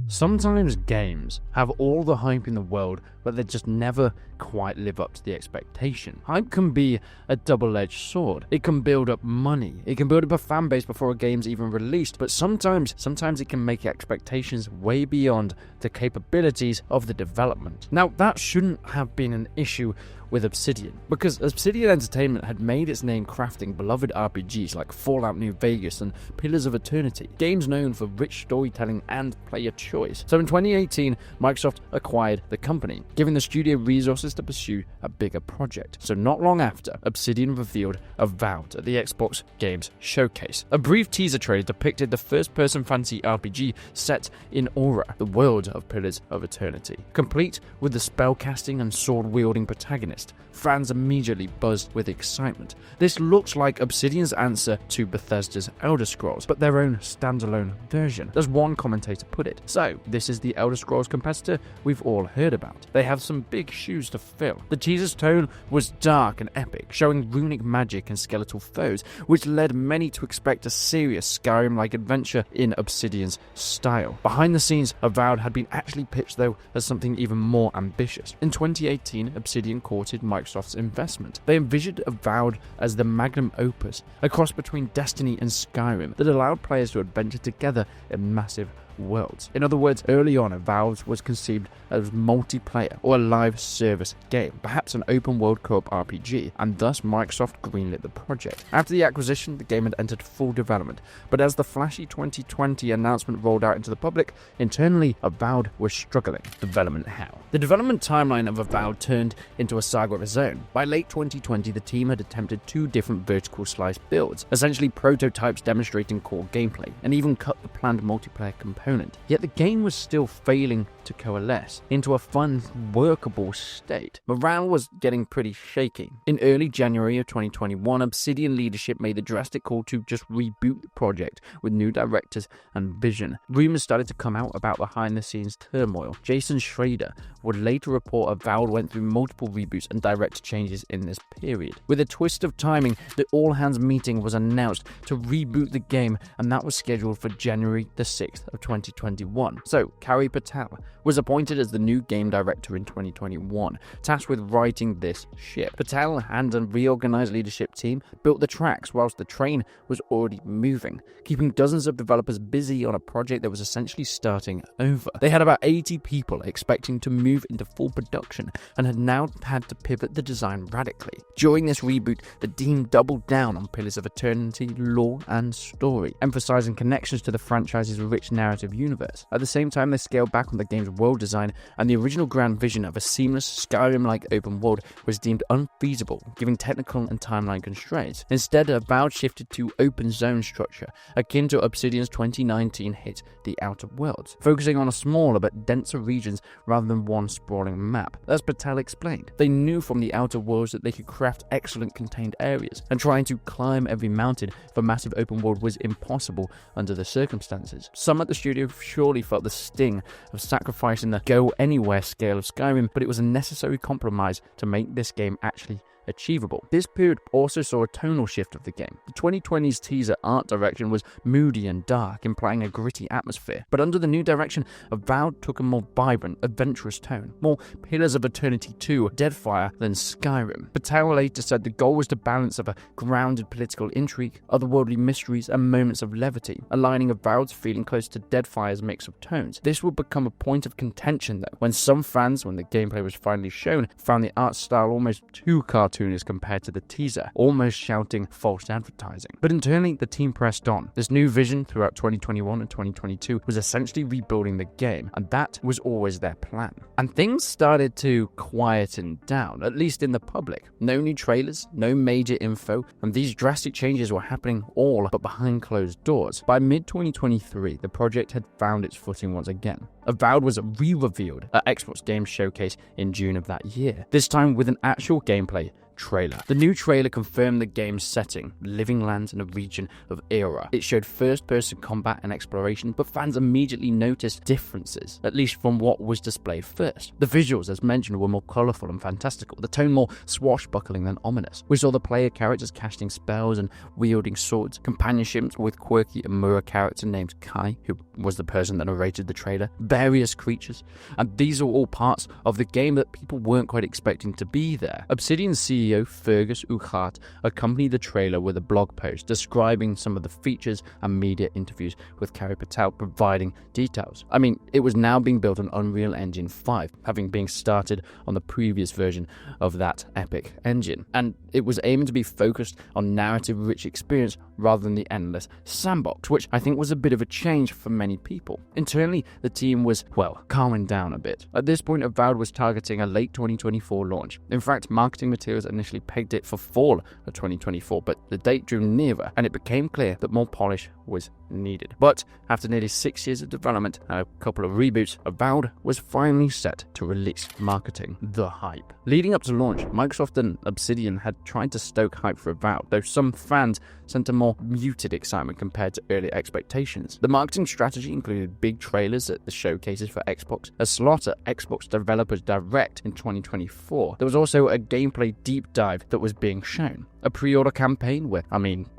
Sometimes games have all the hype in the world, but they just never quite live up to the expectation. Hype can be a double-edged sword. It can build up money. It can build up a fan base before a game's even released, but sometimes it can make expectations way beyond the capabilities of the development. Now, that shouldn't have been an issue with Obsidian, because Obsidian Entertainment had made its name crafting beloved RPGs like Fallout New Vegas and Pillars of Eternity, games known for rich storytelling and player choice. So in 2018, Microsoft acquired the company, giving the studio resources to pursue a bigger project. So not long after, Obsidian revealed Avowed at the Xbox Games Showcase. A brief teaser trailer depicted the first-person fantasy RPG set in Aura, the world of Pillars of Eternity. Complete with the spellcasting and sword-wielding protagonist, fans immediately buzzed with excitement. This looks like Obsidian's answer to Bethesda's Elder Scrolls, but their own standalone version, as one commentator put it. So, this is the Elder Scrolls competitor we've all heard about. They have some big shoes to fill. The teaser's tone was dark and epic, showing runic magic and skeletal foes, which led many to expect a serious Skyrim-like adventure in Obsidian's style. Behind the scenes, Avowed had been actually pitched, though, as something even more ambitious. In 2018, Obsidian courted Microsoft's investment. They envisioned Avowed as the magnum opus, a cross between Destiny and Skyrim that allowed players to adventure together in massive worlds. In other words, early on, Avowed was conceived as multiplayer or a live service game, perhaps an open world co-op RPG, and thus Microsoft greenlit the project. After the acquisition, the game had entered full development, but as the flashy 2020 announcement rolled out into the public, internally, Avowed was struggling. Development how? The development timeline of Avowed turned into a saga of its own. By late 2020, the team had attempted 2 different vertical slice builds, essentially prototypes demonstrating core gameplay, and even cut the planned multiplayer component. Yet the game was still failing to coalesce into a fun, workable state. Morale was getting pretty shaky. In early January of 2021, Obsidian leadership made the drastic call to just reboot the project with new directors and vision. Rumors started to come out about behind-the-scenes turmoil. Jason Schrader would later report Avowed went through multiple reboots and direct changes in this period. With a twist of timing, the all-hands meeting was announced to reboot the game, and that was scheduled for January the 6th of 2021. So, Kari Patel was appointed as the new game director in 2021, tasked with righting this ship. Patel and a reorganized leadership team built the tracks whilst the train was already moving, keeping dozens of developers busy on a project that was essentially starting over. They had about 80 people expecting to move into full production and had now had to pivot the design radically. During this reboot, the team doubled down on Pillars of Eternity, lore, and story, emphasizing connections to the franchise's rich narrative universe. At the same time, they scaled back on the game's world design, and the original grand vision of a seamless Skyrim-like open world was deemed unfeasible, given technical and timeline constraints. Instead, Avowed shifted to open zone structure, akin to Obsidian's 2019 hit The Outer Worlds, focusing on a smaller but denser regions rather than one sprawling map. As Patel explained, they knew from The Outer Worlds that they could craft excellent contained areas, and trying to climb every mountain for massive open world was impossible under the circumstances. Some at the studio surely felt the sting of sacrificing the go-anywhere scale of Skyrim, but it was a necessary compromise to make this game actually achievable. This period also saw a tonal shift of the game. The 2020's teaser art direction was moody and dark, implying a gritty atmosphere. But under the new direction, Avowed took a more vibrant, adventurous tone, more Pillars of Eternity 2 Deadfire than Skyrim. Patel later said the goal was to balance of a grounded political intrigue, otherworldly mysteries, and moments of levity, aligning Avowed's feeling close to Deadfire's mix of tones. This would become a point of contention, though, when some fans, when the gameplay was finally shown, found the art style almost too cartoonish compared to the teaser, almost shouting false advertising. But internally, the team pressed on. This new vision throughout 2021 and 2022 was essentially rebuilding the game, and that was always their plan. And things started to quieten down, at least in the public. No new trailers, no major info, and these drastic changes were happening all but behind closed doors. By mid-2023, the project had found its footing once again. Avowed was re-revealed at Xbox Games Showcase in June of that year, this time with an actual gameplay trailer. The new trailer confirmed the game's setting, living lands in a region of Era. It showed first-person combat and exploration, but fans immediately noticed differences, at least from what was displayed first. The visuals, as mentioned, were more colourful and fantastical, the tone more swashbuckling than ominous. We saw the player characters casting spells and wielding swords, companionships with quirky Amura character named Kai, who was the person that narrated the trailer, various creatures, and these are all parts of the game that people weren't quite expecting to be there. Obsidian CEO Fergus Uhart accompanied the trailer with a blog post describing some of the features and media interviews with Kari Patel providing details. I mean, it was now being built on Unreal Engine 5, having been started on the previous version of that epic engine, and it was aiming to be focused on narrative-rich experience rather than the endless sandbox, which I think was a bit of a change for many people. Internally, the team was, well, calming down a bit. At this point, Avowed was targeting a late 2024 launch. In fact, marketing materials initially pegged it for fall of 2024, but the date drew nearer, and it became clear that more polish was needed. But after nearly 6 years of development and a couple of reboots, Avowed was finally set to release, marketing the hype. Leading up to launch, Microsoft and Obsidian had tried to stoke hype for Avowed, though some fans sent a more muted excitement compared to early expectations. The marketing strategy included big trailers at the showcases for Xbox, a slot at Xbox Developers Direct in 2024. There was also a gameplay deep dive that was being shown. A pre-order campaign where,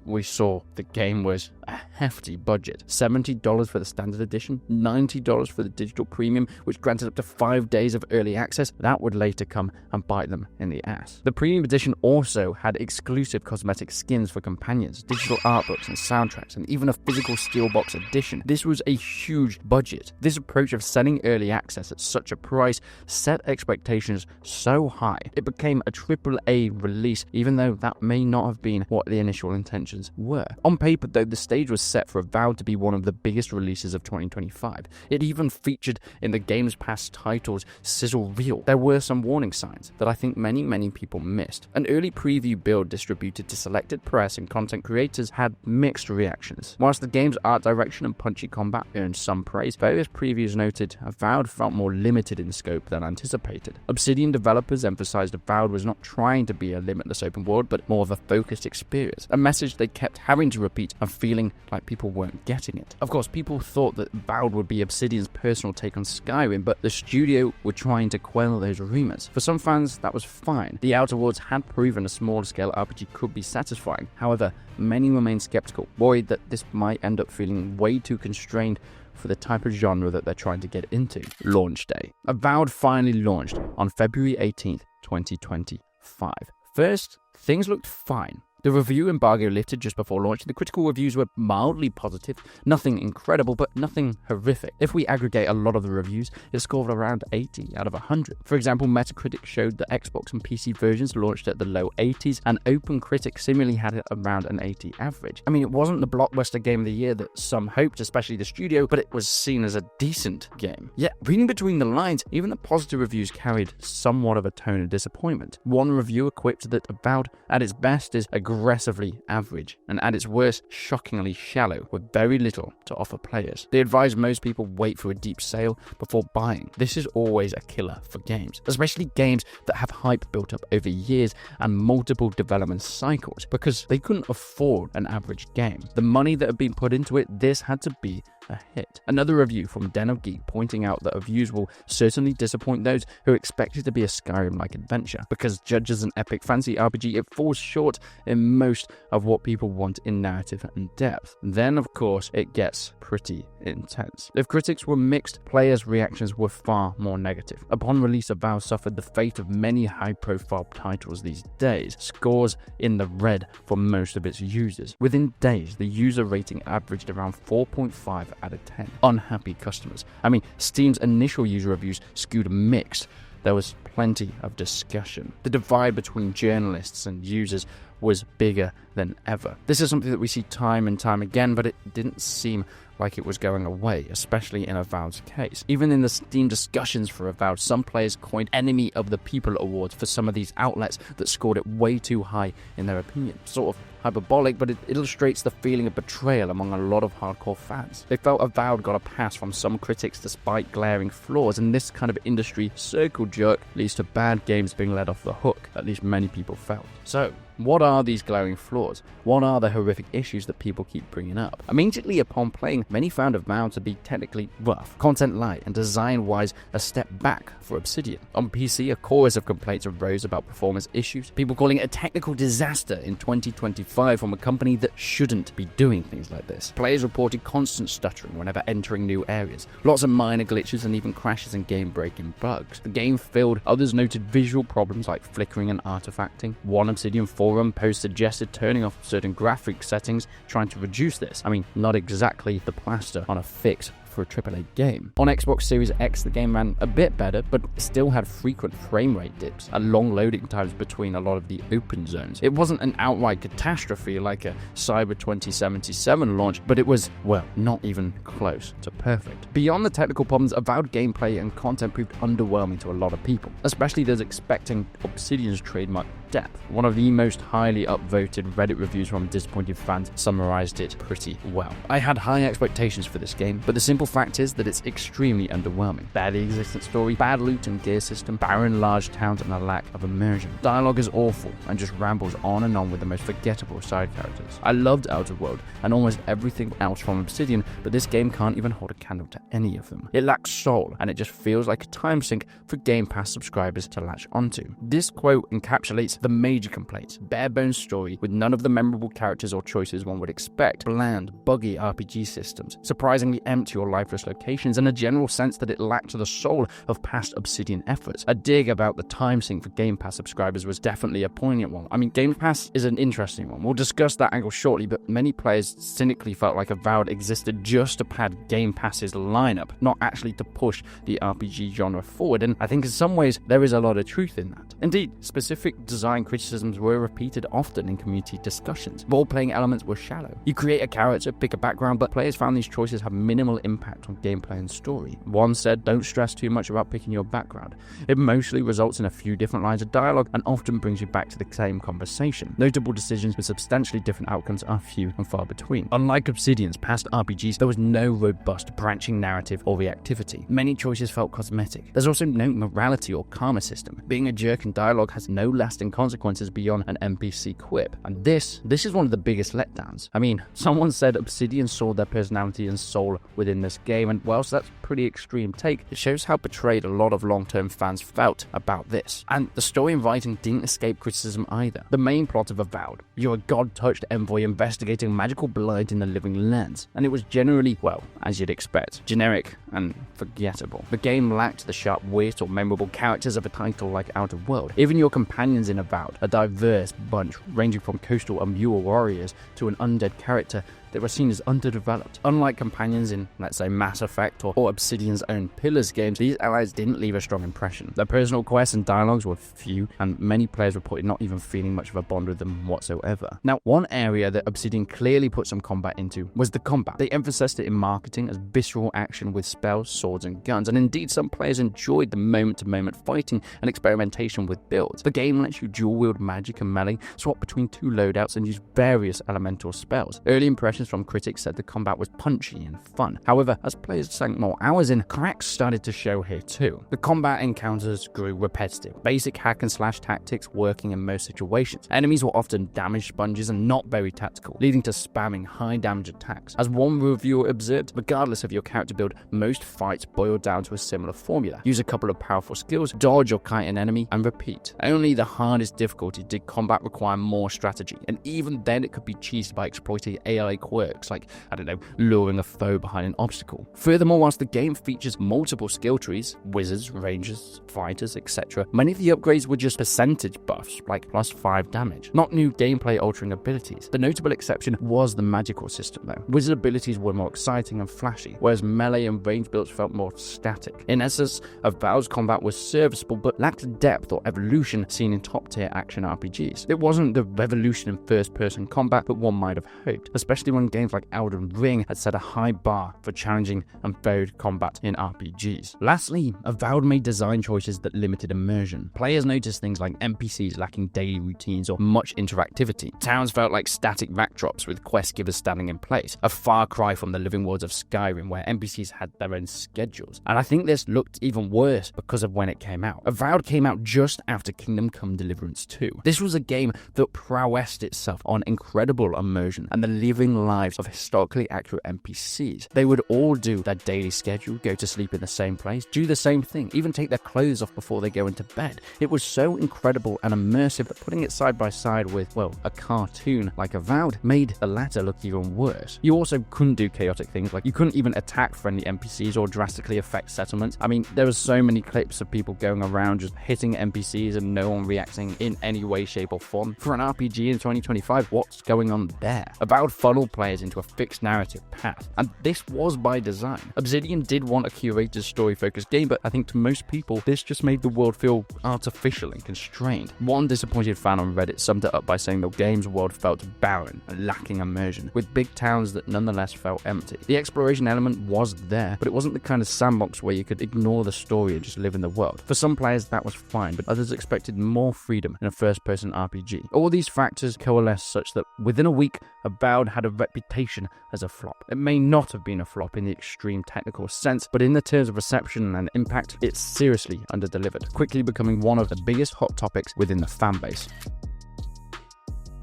we saw the game was a hefty budget. $70 for the standard edition, $90 for the digital premium, which granted up to 5 days of early access. That would later come and bite them in the ass. The premium edition also had exclusive cosmetic skins for companions, digital art books and soundtracks, and even a physical steelbox edition. This was a huge budget. This approach of selling early access at such a price set expectations so high. It became a AAA release, even though that may not have been what the initial intentions were. On paper, though, the stage was set for Avowed to be one of the biggest releases of 2025. It even featured in the Game's Past titles sizzle reel. There were some warning signs that I think many people missed. An early preview build distributed to selected press and content creators had mixed reactions. Whilst the game's art direction and punchy combat earned some praise, various previews noted Avowed felt more limited in scope than anticipated. Obsidian developers emphasized Avowed was not trying to be a limitless open world, but more of a focused experience, a message they kept having to repeat and feeling like people weren't getting it. Of course, people thought that Avowed would be Obsidian's personal take on Skyrim, but the studio were trying to quell those rumors. For some fans, that was fine. The Outer Worlds had proven a smaller-scale RPG could be satisfying. However, many remained skeptical, worried that this might end up feeling way too constrained for the type of genre that they're trying to get into. Launch day. Avowed finally launched on February 18th, 2025. First, things looked fine. The review embargo lifted just before launch. The critical reviews were mildly positive, nothing incredible, but nothing horrific. If we aggregate a lot of the reviews, it scored around 80 out of 100. For example, Metacritic showed that Xbox and PC versions launched at the low 80s, and OpenCritic similarly had it around an 80 average. I mean, it wasn't the blockbuster game of the year that some hoped, especially the studio, but it was seen as a decent game. Yet, reading between the lines, even the positive reviews carried somewhat of a tone of disappointment. One reviewer quipped that Avowed, at its best, is aggressively average, and at its worst, shockingly shallow, with very little to offer players. They advise most people wait for a deep sale before buying. This is always a killer for games, especially games that have hype built up over years and multiple development cycles, because they couldn't afford an average game. The money that had been put into it, this had to be a hit. Another review from Den of Geek pointing out that reviews will certainly disappoint those who expect it to be a Skyrim-like adventure, because judged as an epic fantasy RPG, it falls short in most of what people want in narrative and depth. Then, of course, it gets pretty intense. If critics were mixed, players' reactions were far more negative. Upon release, Avowed suffered the fate of many high-profile titles these days, scores in the red for most of its users. Within days, the user rating averaged around 4.5 out of 10. Unhappy customers. I mean, Steam's initial user reviews skewed mixed. There was plenty of discussion. The divide between journalists and users was bigger than ever. This is something that we see time and time again, but it didn't seem like it was going away, especially in Avowed's case. Even in the Steam discussions for Avowed, some players coined Enemy of the People awards for some of these outlets that scored it way too high in their opinion, sort of hyperbolic, but it illustrates the feeling of betrayal among a lot of hardcore fans. They felt Avowed got a pass from some critics despite glaring flaws, and this kind of industry circle jerk leads to bad games being let off the hook, at least many people felt. So, what are these glaring flaws? What are the horrific issues that people keep bringing up? Immediately upon playing, many found Avowed to be technically rough, content light, and design-wise a step back for Obsidian. On PC, a chorus of complaints arose about performance issues, people calling it a technical disaster in 2025 from a company that shouldn't be doing things like this. Players reported constant stuttering whenever entering new areas, lots of minor glitches and even crashes and game-breaking bugs. The game failed, others noted visual problems like flickering and artifacting. One Obsidian forum post suggested turning off certain graphic settings, trying to reduce this. I mean, not exactly the plaster on a fix for a AAA game. On Xbox Series X, the game ran a bit better, but still had frequent frame rate dips and long loading times between a lot of the open zones. It wasn't an outright catastrophe like a Cyber 2077 launch, but it was, well, not even close to perfect. Beyond the technical problems, Avowed gameplay and content proved underwhelming to a lot of people, especially those expecting Obsidian's trademark depth. One of the most highly upvoted Reddit reviews from disappointed fans summarized it pretty well. I had high expectations for this game, but the simple fact is that it's extremely underwhelming. Barely existent story, bad loot and gear system, barren large towns, and a lack of immersion. Dialogue is awful and just rambles on and on with the most forgettable side characters. I loved Outer World and almost everything else from Obsidian, but this game can't even hold a candle to any of them. It lacks soul, and it just feels like a time sink for Game Pass subscribers to latch onto. This quote encapsulates the major complaints: bare bones story with none of the memorable characters or choices one would expect, bland, buggy RPG systems, surprisingly empty or lifeless locations, and a general sense that it lacked the soul of past Obsidian efforts. A dig about the time sink for Game Pass subscribers was definitely a poignant one. I mean, Game Pass is an interesting one. We'll discuss that angle shortly, but many players cynically felt like Avowed existed just to pad Game Pass's lineup, not actually to push the RPG genre forward, and I think in some ways there is a lot of truth in that. Indeed, specific design criticisms were repeated often in community discussions. Role-playing elements were shallow. You create a character, pick a background, but players found these choices have minimal impact on gameplay and story. One said, don't stress too much about picking your background. It mostly results in a few different lines of dialogue and often brings you back to the same conversation. Notable decisions with substantially different outcomes are few and far between. Unlike Obsidian's past RPGs, there was no robust branching narrative or reactivity. Many choices felt cosmetic. There's also no morality or karma system. Being a jerk in dialogue has no lasting consequences beyond an NPC quip. And this is one of the biggest letdowns. I mean, someone said Obsidian saw their personality and soul within this game, and whilst that's a pretty extreme take, it shows how betrayed a lot of long-term fans felt about this. And the story and writing didn't escape criticism either. The main plot of Avowed: you're a god-touched envoy investigating magical blight in the living lands, and it was generally, well, as you'd expect, generic and forgettable. The game lacked the sharp wit or memorable characters of a title like Outer World. Even your companions in Avowed, a diverse bunch ranging from coastal Amur warriors to an undead character that were seen as underdeveloped. Unlike companions in, let's say, Mass Effect or Obsidian's own Pillars games, these allies didn't leave a strong impression. Their personal quests and dialogues were few, and many players reported not even feeling much of a bond with them whatsoever. Now, one area that Obsidian clearly put some combat into was the combat. They emphasized it in marketing as visceral action with spells, swords, and guns, and indeed some players enjoyed the moment-to-moment fighting and experimentation with builds. The game lets you dual-wield magic and melee, swap between two loadouts, and use various elemental spells. Early impressions from critics said the combat was punchy and fun. However, as players sank more hours in, cracks started to show here too. The combat encounters grew repetitive, basic hack and slash tactics working in most situations. Enemies were often damage sponges and not very tactical, leading to spamming high damage attacks. As one reviewer observed, regardless of your character build, most fights boiled down to a similar formula. Use a couple of powerful skills, dodge or kite an enemy, and repeat. Only the hardest difficulty did combat require more strategy, and even then it could be cheesed by exploiting AI quirks like, I don't know, luring a foe behind an obstacle. Furthermore, whilst the game features multiple skill trees, wizards, rangers, fighters, etc., many of the upgrades were just percentage buffs, like +5 damage, not new gameplay altering abilities. The notable exception was the magical system though. Wizard abilities were more exciting and flashy, whereas melee and range builds felt more static. In essence, Avowed's combat was serviceable but lacked the depth or evolution seen in top tier action RPGs. It wasn't the revolution in first person combat that one might have hoped, especially when when games like Elden Ring had set a high bar for challenging and varied combat in RPGs. Lastly, Avowed made design choices that limited immersion. Players noticed things like NPCs lacking daily routines or much interactivity. Towns felt like static backdrops with quest givers standing in place, a far cry from the living worlds of Skyrim where NPCs had their own schedules. And I think this looked even worse because of when it came out. Avowed came out just after Kingdom Come Deliverance 2. This was a game that prowessed itself on incredible immersion and the living lives of historically accurate NPCs. They would all do their daily schedule, go to sleep in the same place, do the same thing, even take their clothes off before they go into bed. It was so incredible and immersive that putting it side by side with, well, a cartoon like Avowed made the latter look even worse. You also couldn't do chaotic things, like you couldn't even attack friendly NPCs or drastically affect settlements. I mean, there were so many clips of people going around just hitting NPCs and no one reacting in any way, shape or form. For an RPG in 2025, what's going on there? Avowed funneled players into a fixed narrative path, and this was by design. Obsidian did want a curated story-focused game, but I think to most people, this just made the world feel artificial and constrained. One disappointed fan on Reddit summed it up by saying the game's world felt barren and lacking immersion, with big towns that nonetheless felt empty. The exploration element was there, but it wasn't the kind of sandbox where you could ignore the story and just live in the world. For some players, that was fine, but others expected more freedom in a first-person RPG. All these factors coalesced such that within a week, Avowed had a reputation as a flop. It may not have been a flop in the extreme technical sense, but in the terms of reception and impact, it's seriously underdelivered, quickly becoming one of the biggest hot topics within the fanbase.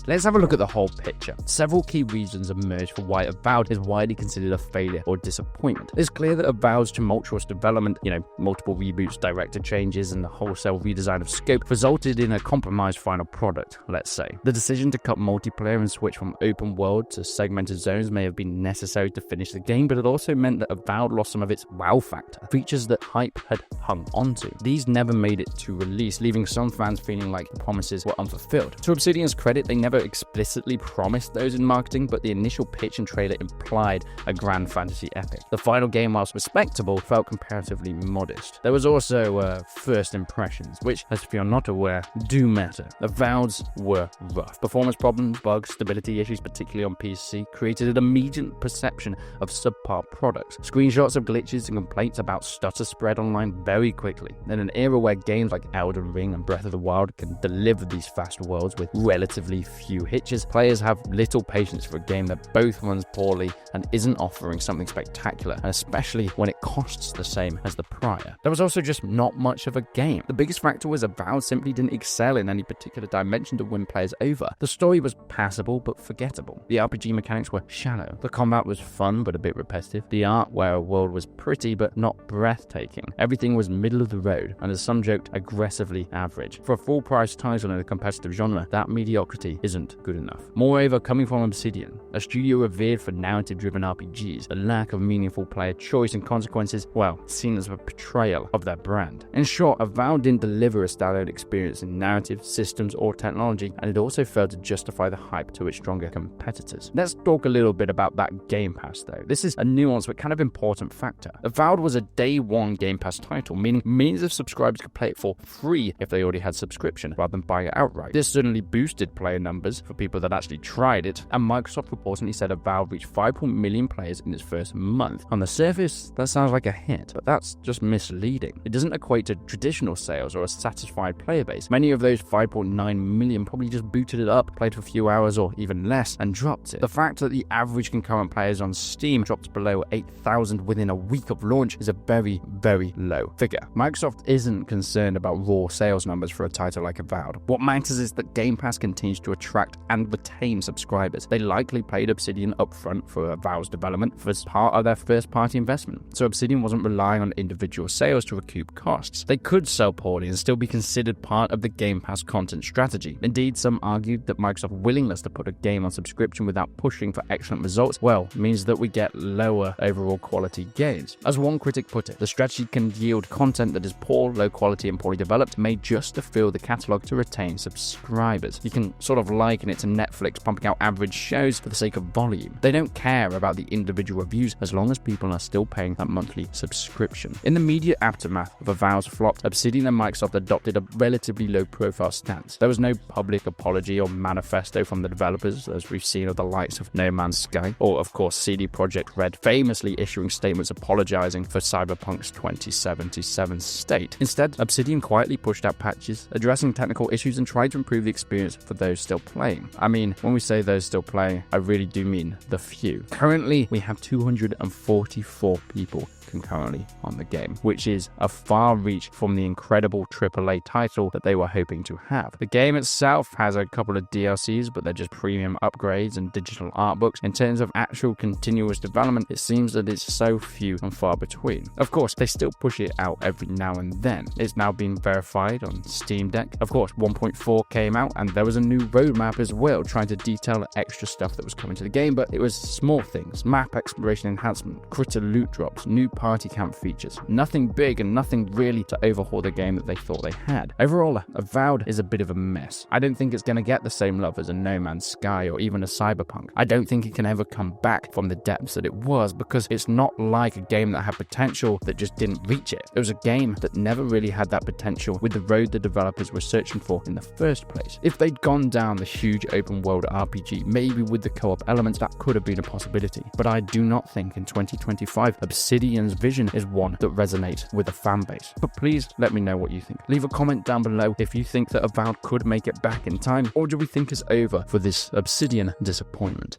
Let's have a look at the whole picture. Several key reasons emerge for why Avowed is widely considered a failure or disappointment. It's clear that Avowed's tumultuous development, multiple reboots, director changes, and the wholesale redesign of scope resulted in a compromised final product, let's say. The decision to cut multiplayer and switch from open world to segmented zones may have been necessary to finish the game, but it also meant that Avowed lost some of its wow factor, features that hype had hung onto. These never made it to release, leaving some fans feeling like the promises were unfulfilled. To Obsidian's credit, they never explicitly promised those in marketing, but the initial pitch and trailer implied a grand fantasy epic. The final game, whilst respectable, felt comparatively modest. There was also first impressions, which, as if you're not aware, do matter. Avowed's were rough. Performance problems, bugs, stability issues, particularly on PC, created an immediate perception of subpar products. Screenshots of glitches and complaints about stutter spread online very quickly. In an era where games like Elden Ring and Breath of the Wild can deliver these fast worlds with relatively few hitches, players have little patience for a game that both runs poorly and isn't offering something spectacular, and especially when it costs the same as the prior. There was also just not much of a game. The biggest factor was Avowed simply didn't excel in any particular dimension to win players over. The story was passable but forgettable. The RPG mechanics were shallow. The combat was fun but a bit repetitive. The art where a world was pretty but not breathtaking. Everything was middle of the road, and as some joked, aggressively average. For a full-price title in a competitive genre, that mediocrity isn't good enough. Moreover, coming from Obsidian, a studio revered for narrative-driven RPGs, the lack of meaningful player choice and consequences, well, seen as a betrayal of their brand. In short, Avowed didn't deliver a standout experience in narrative, systems, or technology, and it also failed to justify the hype to its stronger competitors. Let's talk a little bit about that Game Pass, though. This is a nuanced but kind of important factor. Avowed was a day one Game Pass title, meaning millions of subscribers could play it for free if they already had subscription, rather than buy it outright. This certainly boosted player numbers for people that actually tried it, and Microsoft reportedly said Avowed reached 5 million players in its first month. On the surface, that sounds like a hit, but that's just misleading. It doesn't equate to traditional sales or a satisfied player base. Many of those 5.9 million probably just booted it up, played for a few hours or even less, and dropped it. The fact that the average concurrent players on Steam dropped below 8,000 within a week of launch is a very, very low figure. Microsoft isn't concerned about raw sales numbers for a title like Avowed. What matters is that Game Pass continues to attract and retain subscribers. They likely paid Obsidian upfront for Avowed's development as part of their first-party investment, so Obsidian wasn't relying on individual sales to recoup costs. They could sell poorly and still be considered part of the Game Pass content strategy. Indeed, some argued that Microsoft's willingness to put a game on subscription without pushing for excellent results, well, means that we get lower overall quality gains. As one critic put it, the strategy can yield content that is poor, low quality, and poorly developed, made just to fill the catalog to retain subscribers. You can sort of liken it to Netflix pumping out average shows for the sake of volume. They don't care about the individual reviews as long as people are still paying that monthly subscription. In the immediate aftermath of Avowed's flop, Obsidian and Microsoft adopted a relatively low-profile stance. There was no public apology or manifesto from the developers, as we've seen of the likes of No Man's Sky, or of course CD Projekt Red famously issuing statements apologizing for Cyberpunk's 2077 state. Instead, Obsidian quietly pushed out patches, addressing technical issues and tried to improve the experience for those still playing. I mean, when we say those still playing, I really do mean the few. Currently, we have 244 people concurrently on the game, which is a far reach from the incredible AAA title that they were hoping to have. The game itself has a couple of DLCs, but they're just premium upgrades and digital art books. In terms of actual continuous development, it seems that it's so few and far between. Of course, they still push it out every now and then. It's now been verified on Steam Deck. Of course, 1.4 came out and there was a new roadmap as well, trying to detail extra stuff that was coming to the game, but it was small things: map exploration enhancement, critter loot drops, new party camp features. Nothing big and nothing really to overhaul the game that they thought they had. Overall, Avowed is a bit of a mess. I don't think it's going to get the same love as a No Man's Sky or even a Cyberpunk. I don't think it can ever come back from the depths that it was, because it's not like a game that had potential that just didn't reach it. It was a game that never really had that potential with the road the developers were searching for in the first place. If they'd gone down the huge open world RPG, maybe with the co-op elements, that could have been a possibility. But I do not think in 2025 Obsidian's vision is one that resonates with a fan base. But please let me know what you think. Leave a comment down below if you think that Avowed could make it back in time, or do we think it's over for this Obsidian disappointment?